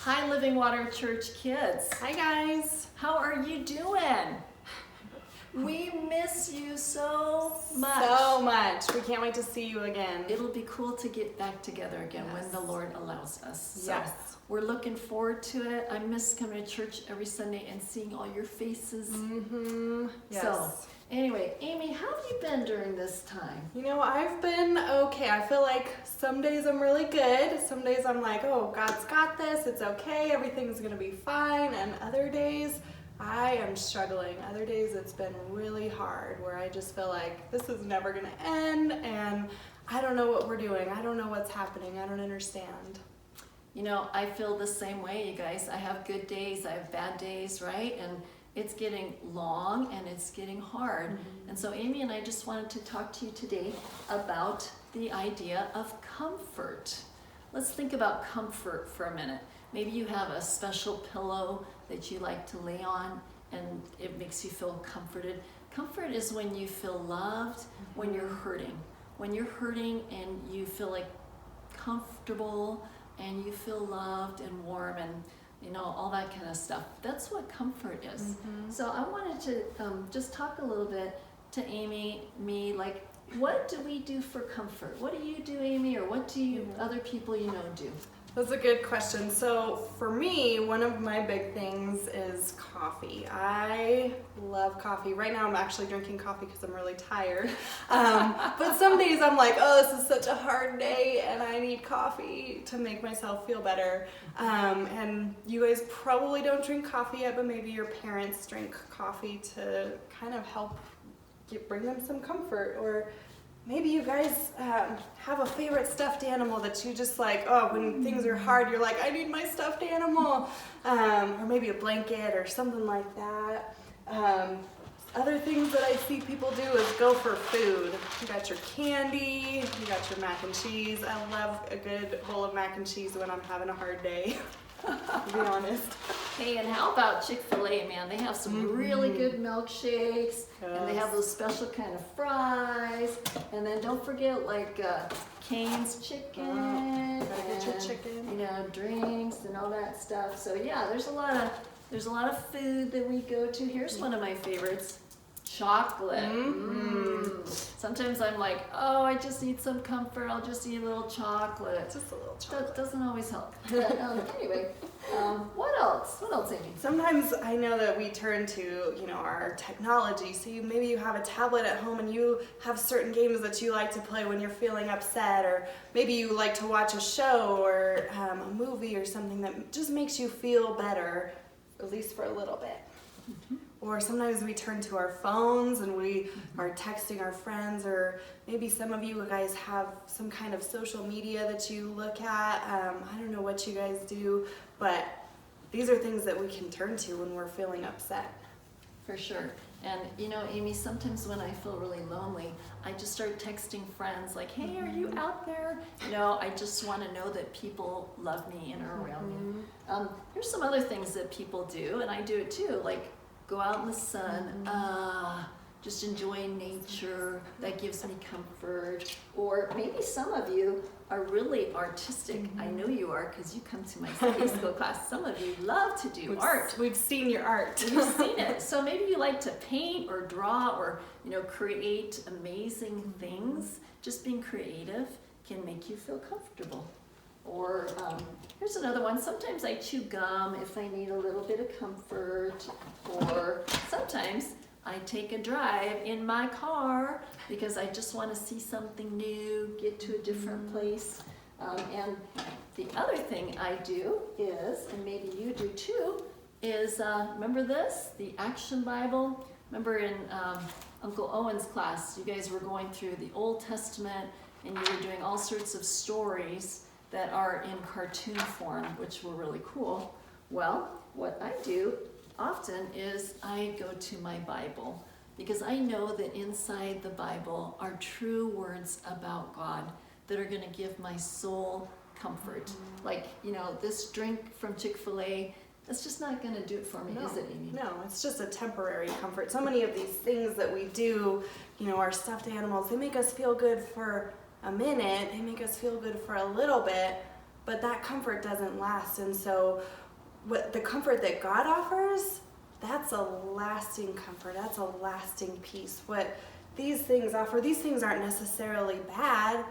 Hi, Living Water Church kids. Hi guys. How are you doing? We miss you so much. So much. We can't wait to see you again. It'll be cool to get back together again when the Lord allows us. So we're looking forward to it. I miss coming to church every Sunday and seeing all your faces. Yes. So anyway, Amy, how have you been during this time? You know, I've been okay. I feel like some days I'm really good. Some days I'm like, oh, God's got this. It's okay. Everything's going to be fine. And other days I am struggling. Other days it's been really hard where I just feel like this is never going to end and I don't know what we're doing. I don't know what's happening. I don't understand. You know, I feel the same way, you guys. I have good days, I have bad days, right? And it's getting long and it's getting hard. And so Amy and I just wanted to talk to you today about the idea of comfort. Let's think about comfort for a minute. Maybe you have a special pillow that you like to lay on and it makes you feel comforted. Comfort is when you feel loved, when you're hurting. When you're hurting and you feel like comfortable and you feel loved and warm and you know, all that kind of stuff. That's what comfort is. So I wanted to just talk a little bit to Amy, me, like, what do we do for comfort? What do you do, Amy, or what do you, other people you know do? That's a good question. So for me, one of my big things is coffee. I love coffee. Right now I'm actually drinking coffee because I'm really tired. But some days I'm like, oh, this is such a hard day and I need coffee to make myself feel better. And you guys probably don't drink coffee yet, but maybe your parents drink coffee to kind of help bring them some comfort. Or maybe you guys have a favorite stuffed animal that you just like, oh, when things are hard, you're like, I need my stuffed animal. Or maybe a blanket or something like that. Other things that I see people do is go for food. You got your candy, you got your mac and cheese. I love a good bowl of mac and cheese when I'm having a hard day, to be honest. Hey, and how about Chick-fil-A, man? They have some really good milkshakes, and they have those special kind of fries. And then don't forget, like, Cane's chicken, Gotta get your chicken. you know, drinks and all that stuff. So yeah, there's a lot of food that we go to. Here's one of my favorites. Chocolate. Sometimes I'm like, oh, I just need some comfort. I'll just eat a little chocolate. Just a little chocolate. That doesn't always help. But, anyway, what else? What else, Amy? Sometimes I know that we turn to, you know, our technology. So maybe you have a tablet at home and you have certain games that you like to play when you're feeling upset, or maybe you like to watch a show or a movie or something that just makes you feel better, at least for a little bit. Or sometimes we turn to our phones and we are texting our friends, or maybe some of you guys have some kind of social media that you look at. I don't know what you guys do, but these are things that we can turn to when we're feeling upset. For sure. And you know, Amy, sometimes when I feel really lonely, I just start texting friends like, hey, are you out there? You know, I just want to know that people love me and are around me. Here's some other things that people do, and I do it too, like go out in the sun, just enjoy nature. That gives me comfort. Or maybe some of you are really artistic. I know you are because you come to my Sunday school class. Some of you love to do art. We've seen your art. You've seen it. So maybe you like to paint or draw or, you know, create amazing things. Just being creative can make you feel comfortable. Or here's another one. Sometimes I chew gum if I need a little bit of comfort. Or sometimes I take a drive in my car because I just want to see something new, get to a different place. And the other thing I do is, and maybe you do too, is remember this, the Action Bible? Remember in Uncle Owen's class, you guys were going through the Old Testament and you were doing all sorts of stories that are in cartoon form, which were really cool. Well, what I do often is I go to my Bible because I know that inside the Bible are true words about God that are going to give my soul comfort. Like, you know, this drink from Chick-fil-A, that's just not going to do it for me, is it, Amy? No, it's just a temporary comfort. So many of these things that we do, you know, our stuffed animals, they make us feel good for a minute, they make us feel good for a little bit, but that comfort doesn't last. And so what the comfort that God offers, that's a lasting comfort. That's a lasting peace. What these things offer, these things aren't necessarily bad.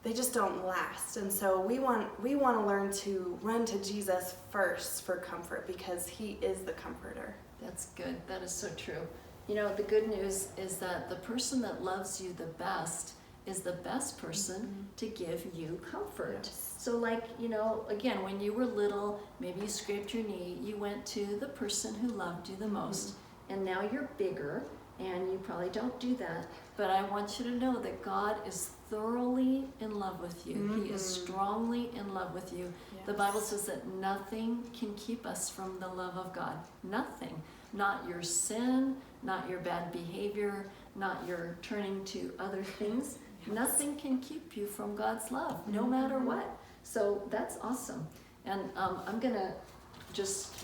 They just don't last. And so we want to learn to run to Jesus first for comfort, because he is the comforter. That's good. That is so true. You know, the good news is that the person that loves you the best is the best person to give you comfort. Yes. So like, you know, again, when you were little, maybe you scraped your knee, you went to the person who loved you the most, and now you're bigger, and you probably don't do that. But I want you to know that God is thoroughly in love with you. He is strongly in love with you. Yes. The Bible says that nothing can keep us from the love of God. Nothing. Not your sin, not your bad behavior, not your turning to other things. Yes. Nothing can keep you from God's love, no matter what. So that's awesome. And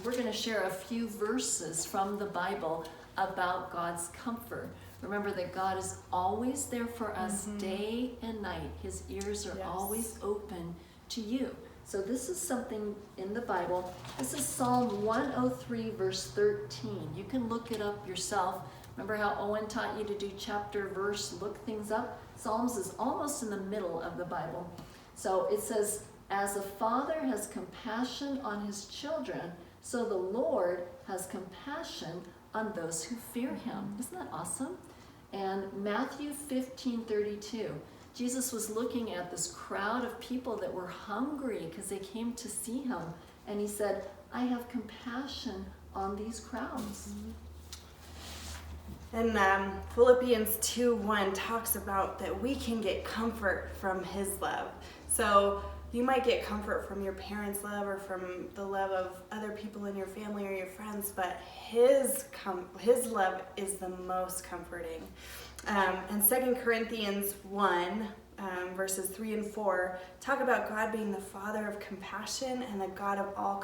we're gonna share a few verses from the Bible about God's comfort. Remember that God is always there for us day and night. His ears are always open to you. So this is something in the Bible. This is Psalm 103, verse 13. You can look it up yourself. Remember how Owen taught you to do chapter, verse, look things up? Psalms is almost in the middle of the Bible. So it says, as a father has compassion on his children, so the Lord has compassion on those who fear him. Isn't that awesome? And Matthew 15:32. Jesus was looking at this crowd of people that were hungry because they came to see him. And he said, I have compassion on these crowds. And Philippians 2:1 talks about that we can get comfort from his love. So you might get comfort from your parents' love or from the love of other people in your family or your friends, but his love is the most comforting. And 2 Corinthians 1, verses 3 and 4, talk about God being the Father of compassion and the God of all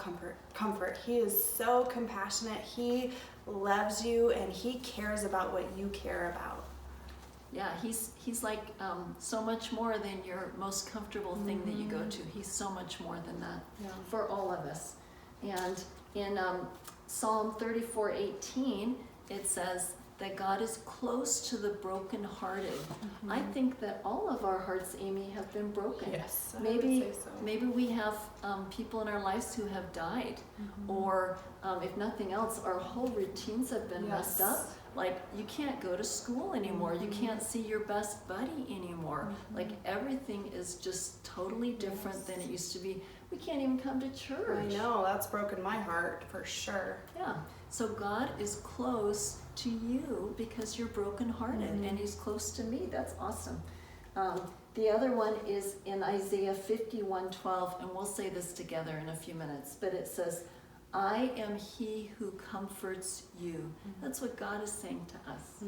comfort. He is so compassionate. He loves you and he cares about what you care about. Yeah, he's like so much more than your most comfortable thing that you go to. He's so much more than that for all of us. And in Psalm 34:18, it says that God is close to the brokenhearted. I think that all of our hearts, Amy, have been broken. Yes, I maybe would say so. maybe we have people in our lives who have died, or if nothing else, our whole routines have been messed up. Like you can't go to school anymore. You can't see your best buddy anymore. Like everything is just totally different than it used to be. We can't even come to church. I know, that's broken my heart for sure. Yeah. So God is close to you because you're brokenhearted, and he's close to me. That's awesome. The other one is in Isaiah 51:12, and we'll say this together in a few minutes, but it says, I am he who comforts you. That's what God is saying to us.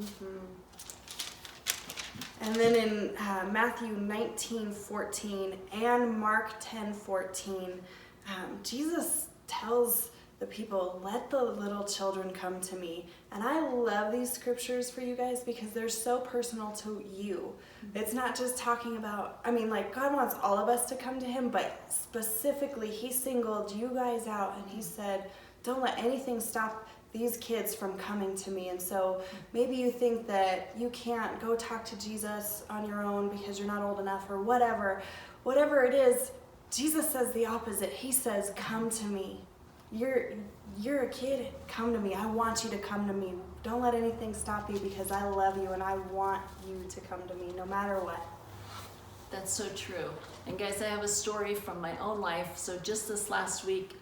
And then in Matthew 19:14 and Mark 10:14, Jesus tells the people, let the little children come to me. And I love these scriptures for you guys because they're so personal to you. It's not just talking about, God wants all of us to come to him, but specifically he singled you guys out and he said, don't let anything stop these kids from coming to me. And so maybe you think that you can't go talk to Jesus on your own because you're not old enough or whatever it is. Jesus says the opposite. He says, come to me. You're a kid, come to me. I want you to come to me. Don't let anything stop you because I love you and I want you to come to me no matter what. That's so true. And guys, I have a story from my own life. So just this last week,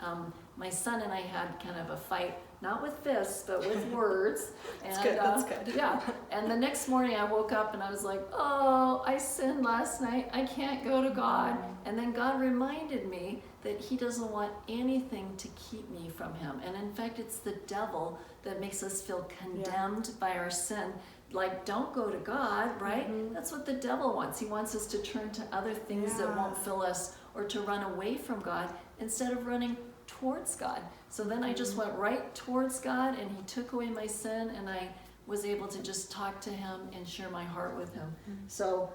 my son and I had kind of a fight, not with fists, but with words. And, that's good. Yeah. And the next morning I woke up and I was like, oh, I sinned last night. I can't go to God. And then God reminded me that he doesn't want anything to keep me from him. And in fact, it's the devil that makes us feel condemned by our sin. Like, don't go to God, right? That's what the devil wants. He wants us to turn to other things that won't fill us, or to run away from God instead of running towards God. So then I just went right towards God, and he took away my sin, and I was able to just talk to him and share my heart with him. So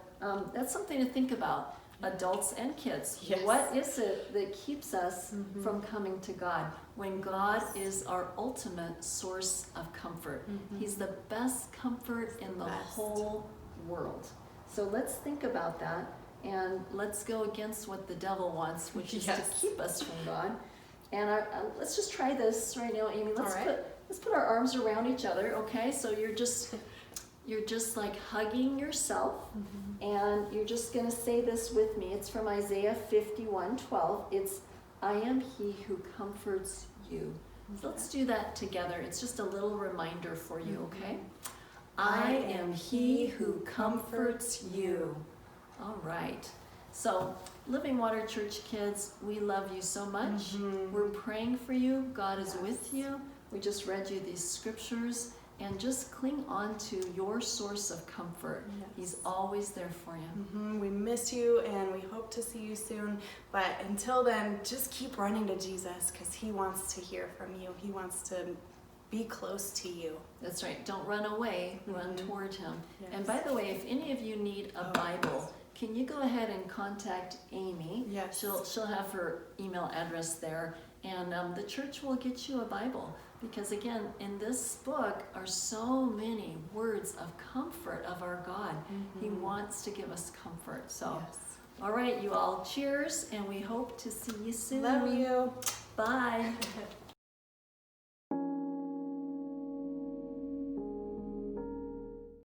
that's something to think about. adults and kids. Yes. What is it that keeps us from coming to God when God is our ultimate source of comfort? He's the best comfort in the whole world. So let's think about that, and let's go against what the devil wants, which is to keep us from God. And let's just try this right now, Amy. Let's put our arms around each other, okay? So you're just like hugging yourself, and you're just going to say this with me. It's from Isaiah 51:12. It's, I am he who comforts you. So let's do that together. It's just a little reminder for you, okay? I am he who comforts you. All right. So, Living Water Church kids, we love you so much. We're praying for you. God is with you. We just read you these scriptures. And just cling on to your source of comfort. He's always there for you. We miss you, and we hope to see you soon. But until then, just keep running to Jesus, because he wants to hear from you. He wants to be close to you. That's right. Don't run away. Run toward him. And by the way, if any of you need a Bible, can you go ahead and contact Amy? Yes. She'll have her email address there. And the church will get you a Bible. Because again, in this book are so many words of comfort of our God. He wants to give us comfort. So, all right, you all, cheers, and we hope to see you soon. Love you. Bye.